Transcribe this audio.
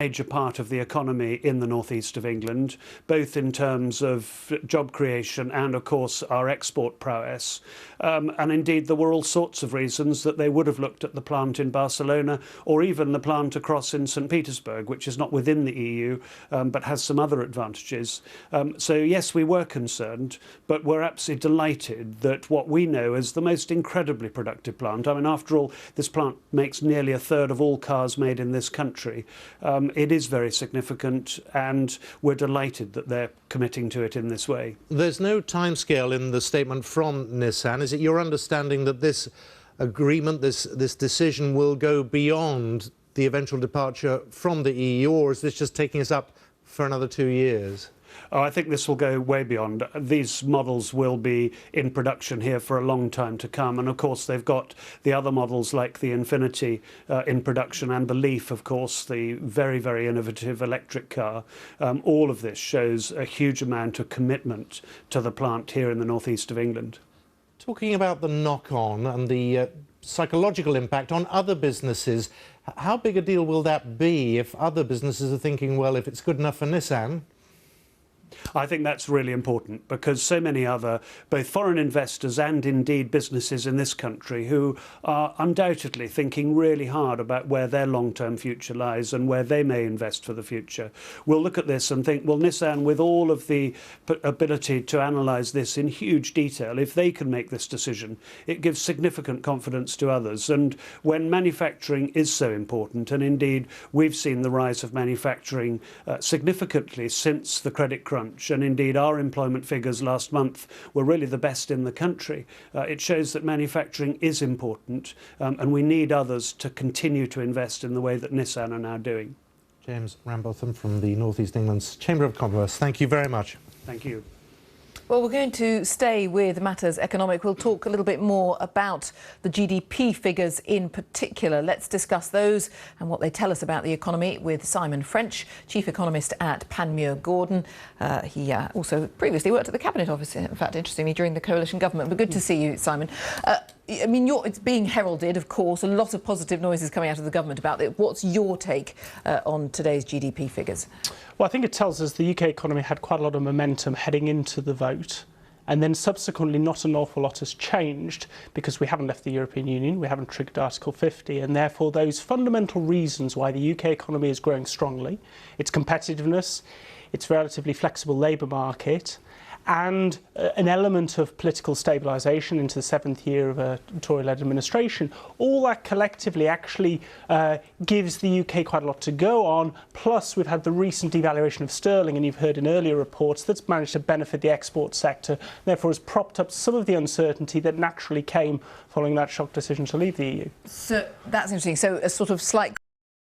major part of the economy in the northeast of England, both in terms of job creation and, of course, our export prowess. And indeed, there were all sorts of reasons that they would have looked at the plant in Barcelona or even the plant across in St. Petersburg, which is not within the EU, but has some other advantages. So, yes, we were concerned, but we're absolutely delighted that what we know is the most incredibly productive plant. I mean, after all, this plant makes nearly a third of all cars made in this country. It is very significant, and we're delighted that they're committing to it in this way. There's no timescale in the statement from Nissan. Is it your understanding that this agreement, this decision will go beyond the eventual departure from the EU, or is this just taking us up for another 2 years? Oh, I think this will go way beyond. These models will be in production here for a long time to come. And of course, they've got the other models like the Infiniti in production, and the Leaf, of course, the very, very innovative electric car. All of this shows a huge amount of commitment to the plant here in the northeast of England. Talking about the knock-on and the psychological impact on other businesses, how big a deal will that be if other businesses are thinking, well, if it's good enough for Nissan? I think that's really important, because so many other, both foreign investors and indeed businesses in this country, who are undoubtedly thinking really hard about where their long-term future lies and where they may invest for the future, will look at this and think, well, Nissan, with all of the ability to analyse this in huge detail, if they can make this decision, it gives significant confidence to others. And when manufacturing is so important, and indeed we've seen the rise of manufacturing significantly since the credit crunch, and indeed our employment figures last month were really the best in the country. It shows that manufacturing is important, and we need others to continue to invest in the way that Nissan are now doing. James Rambotham from the North East England's Chamber of Commerce, thank you very much. Thank you. Well, we're going to stay with matters economic. We'll talk a little bit more about the GDP figures in particular. Let's discuss those and what they tell us about the economy with Simon French, Chief Economist at Panmure Gordon. He also previously worked at the Cabinet Office, in fact, interestingly, during the coalition government. But good to see you, Simon. I mean, it's being heralded, of course, a lot of positive noises coming out of the government about it. What's your take on today's GDP figures? Well, I think it tells us the UK economy had quite a lot of momentum heading into the vote, and then subsequently not an awful lot has changed because we haven't left the European Union, we haven't triggered Article 50, and therefore those fundamental reasons why the UK economy is growing strongly, its competitiveness, its relatively flexible labour market, and an element of political stabilisation into the 7th year of a Tory-led administration, all that collectively actually gives the UK quite a lot to go on. Plus, we've had the recent devaluation of sterling, and you've heard in earlier reports that's managed to benefit the export sector, therefore has propped up some of the uncertainty that naturally came following that shock decision to leave the EU. So that's interesting. So a sort of slight